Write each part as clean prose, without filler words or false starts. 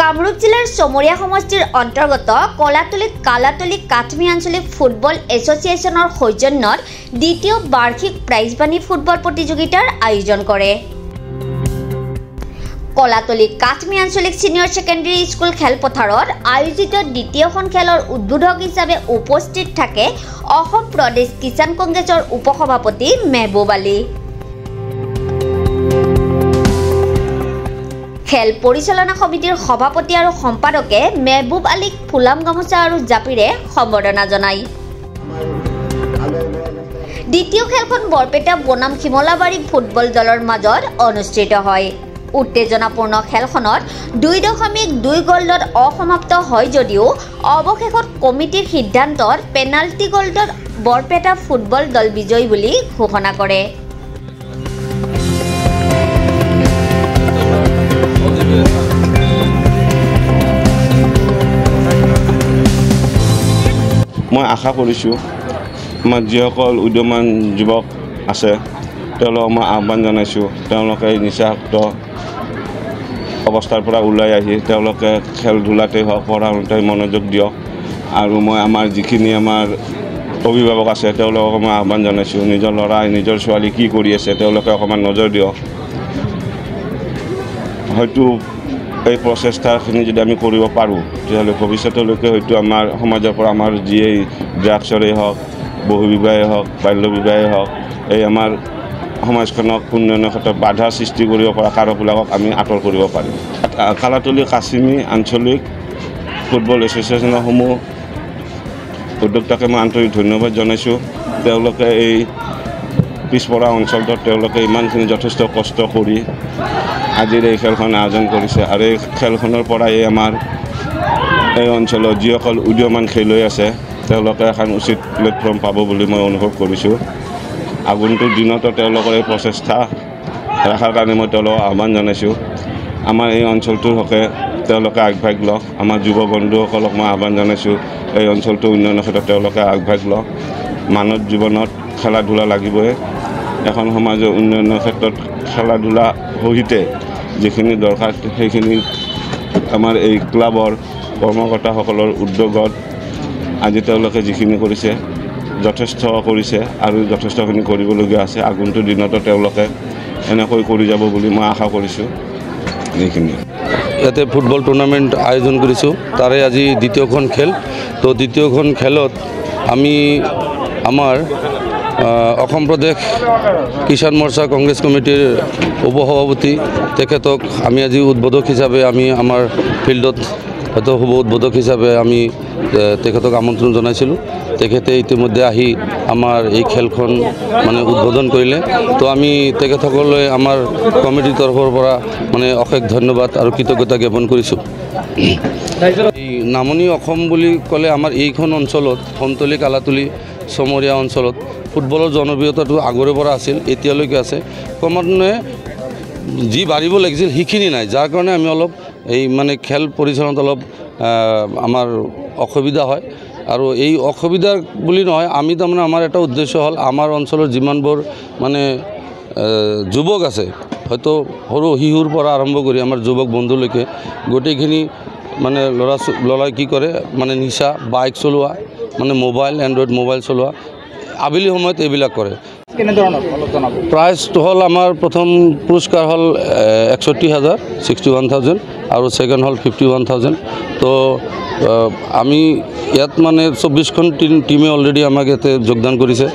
কামৰূপ জিলাৰ চমৰীয়া সমষ্টিৰ অন্তৰ্গত কালাতলী কাটমি আঞ্চলিক ফুটবল এছ'চিয়েশ্যনৰ সৌজন্যত দ্বিতীয় বাৰ্ষিক প্ৰাইজবাণী ফুটবল প্ৰতিযোগিতাৰ আয়োজন কৰে। কলাতলী কাটমি আঞ্চলিক ছিনিয়ৰ ছেকেণ্ডেৰী স্কুল খেলপথাৰত আয়োজিত দ্বিতীয়খন খেলৰ উদ্বোধক হিচাপে উপস্থিত থাকে অসম প্ৰদেশ কিষাণ কংগ্ৰেছৰ উপসভাপতি মেহবুব আলী। খেল পৰিচালনা সমিতিৰ সভাপতি আৰু সম্পাদকে মেহবুব আলীক ফুলাম গামোচা আৰু জাপিৰে সম্বৰ্ধনা জনায়। দ্বিতীয় খেলখন বৰপেটা বনাম শিমলাবাৰী ফুটবল দলৰ মাজত অনুষ্ঠিত হয়। উত্তেজনাপূৰ্ণ খেলখনত 2.2 গ'লত অসমাপ্ত হয় যদিও অৱশেষত কমিটিৰ সিদ্ধান্তত পেনাল্টি গ'লত বৰপেটা ফুটবল দল বিজয়ী বুলি ঘোষণা কৰে। মই আশা কৰিছোঁ আমাৰ যিসকল উদীয়মান যুৱক আছে তেওঁলোকক মই আহ্বান জনাইছোঁ তেওঁলোকে নিচাযুক্ত অৱস্থাৰ পৰা ওলাই আহি তেওঁলোকে খেল ধূলাতেই হওক পঢ়া শুনাতেই মনোযোগ দিয়ক। আৰু মই আমাৰ যিখিনি আমাৰ অভিভাৱক আছে তেওঁলোকক মই আহ্বান জনাইছোঁ নিজৰ ল'ৰা নিজৰ ছোৱালী কি কৰি আছে তেওঁলোকে অকণমান নজৰ দিয়ক। হয়তো এই প্ৰচেষ্টাখিনি যদি আমি কৰিব পাৰোঁ তেতিয়াহ'লে ভৱিষ্যতলৈকে হয়তো আমাৰ সমাজৰ পৰা আমাৰ যিয়েই ড্ৰাগছৰেই হওক বহু বিবাহেই হওক বাল্য বিবাহেই হওক এই আমাৰ সমাজখনক উন্নয়নৰ ক্ষেত্ৰত বাধা সৃষ্টি কৰিব পৰা কাৰকবিলাকক আমি আঁতৰ কৰিব পাৰিম। কালাতলী কাটমি আঞ্চলিক ফুটবল এছ'চিয়েশ্যনসমূহ উদ্যোক্তাকে মই আন্তৰিক ধন্যবাদ জনাইছোঁ। তেওঁলোকে এই পিছপৰা অঞ্চলটোত তেওঁলোকে ইমানখিনি যথেষ্ট কষ্ট কৰি আজিৰ এই খেলখন আয়োজন কৰিছে আৰু এই খেলখনৰ পৰাই আমাৰ এই অঞ্চলত যিসকল উদীয়মান খেলুৱৈ আছে তেওঁলোকে এখন উচিত প্লেটফৰ্ম পাব বুলি মই অনুভৱ কৰিছোঁ। আগন্তুক দিনতো তেওঁলোকৰ এই প্ৰচেষ্টা ৰখাৰ কাৰণে মই তেওঁলোকক আহ্বান জনাইছোঁ। আমাৰ এই অঞ্চলটোৰ হকে তেওঁলোকে আগভাগ লওক। আমাৰ যুৱ বন্ধুসকলক মই আহ্বান জনাইছোঁ এই অঞ্চলটোৰ উন্নয়নৰ ক্ষেত্ৰত তেওঁলোকে আগভাগ লওক। মানৱ জীৱনত খেলা ধূলা লাগিবই। এখন সমাজৰ উন্নয়নৰ ক্ষেত্ৰত খেলা ধূলা সহিতে যিখিনি দৰকাৰ সেইখিনি আমাৰ এই ক্লাবৰ কৰ্মকৰ্তাসকলৰ উদ্যোগত আজি তেওঁলোকে যিখিনি কৰিছে যথেষ্ট কৰিছে আৰু যথেষ্টখিনি কৰিবলগীয়া আছে। আগন্তুক দিনতো তেওঁলোকে এনেকৈ কৰি যাব বুলি মই আশা কৰিছোঁ। এইখিনি ইয়াতে ফুটবল টুৰ্ণামেণ্ট আয়োজন কৰিছোঁ তাৰে আজি দ্বিতীয়খন খেল। তো দ্বিতীয়খন খেলত আমি আমাৰ অসম প্ৰদেশ কিষাণ মৰ্চা কংগ্ৰেছ কমিটিৰ উপসভাপতি তেখেতক আমি আজি উদ্বোধক হিচাপে আমি আমাৰ ফিল্ডত হয়তো শুভ উদ্বোধক হিচাপে আমি তেখেতক আমন্ত্ৰণ জনাইছিলোঁ। তেখেতে ইতিমধ্যে আহি আমাৰ এই খেলখন মানে উদ্বোধন কৰিলে। তো আমি তেখেতসকললৈ আমাৰ কমিটিৰ তৰফৰ পৰা মানে অশেষ ধন্যবাদ আৰু কৃতজ্ঞতা জ্ঞাপন কৰিছোঁ। এই নামনি অসম বুলি ক'লে আমাৰ এইখন অঞ্চলত ধনতলী কালাতলী চমৰীয়া অঞ্চলত ফুটবলৰ জনপ্ৰিয়তাটো আগৰে পৰা আছিল এতিয়ালৈকে আছে। ক্ৰমান্বয়ে যি বাঢ়িব লাগিছিল সেইখিনি নাই, যাৰ কাৰণে আমি অলপ এই মানে খেল পৰিচালনাত অলপ আমাৰ অসুবিধা হয়। আৰু এই অসুবিধা বুলি নহয়, আমি তাৰমানে আমাৰ এটা উদ্দেশ্য হ'ল আমাৰ অঞ্চলৰ যিমানবোৰ মানে যুৱক আছে হয়তো সৰু শিশুৰ পৰা আৰম্ভ কৰি আমাৰ যুৱক বন্ধুলৈকে গোটেইখিনি মানে ল'ৰাই কি কৰে মানে নিচা বাইক চলোৱা মানে মোবাইল এণ্ড্ৰইড মোবাইল চলোৱা আবেলি সময়ত এইবিলাক কৰে। প্ৰাইজটো হ'ল আমাৰ প্ৰথম পুৰস্কাৰ হ'ল 61,000 61,000 আৰু ছেকেণ্ড হ'ল 51,000। তো আমি ইয়াত মানে 24খন টিমে অলৰেডি আমাক ইয়াতে যোগদান কৰিছে।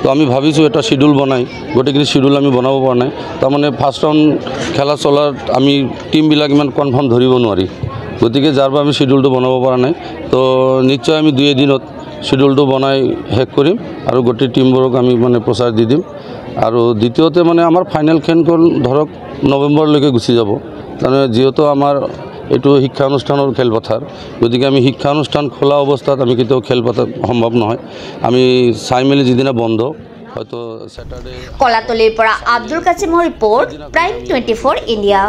তো আমি ভাবিছোঁ এটা শিডিউল বনাই গোটেইখিনি শিডিউল আমি বনাব পৰা নাই। তাৰমানে ফাৰ্ষ্ট ৰাউণ্ড খেলা চলাত আমি টিমবিলাক ইমান কনফাৰ্ম ধৰিব নোৱাৰি, গতিকে যাৰ বাবে আমি শিডিউলটো বনাব পৰা নাই। তো নিশ্চয় আমি 2 এদিনত শিডিউলটো বনাই শেষ কৰিম আৰু গোটেই টিমবোৰক আমি মানে প্ৰচাৰ দি দিম। আৰু দ্বিতীয়তে মানে আমাৰ ফাইনেল খেলখন ধৰক নৱেম্বৰলৈকে গুচি যাব। তাৰমানে যিহেতু আমাৰ এইটো শিক্ষানুষ্ঠানৰ খেলপথাৰ, গতিকে আমি শিক্ষানুষ্ঠান খোলা অৱস্থাত আমি কেতিয়াও খেল পতা সম্ভৱ নহয়। আমি চাই মেলি যিদিনা বন্ধ হয়তো ছেটাৰডে। কলাতলীৰ পৰা আব্দুল কাছিমৰ ৰিপৰ্ট, প্ৰাইম 24 ইণ্ডিয়া।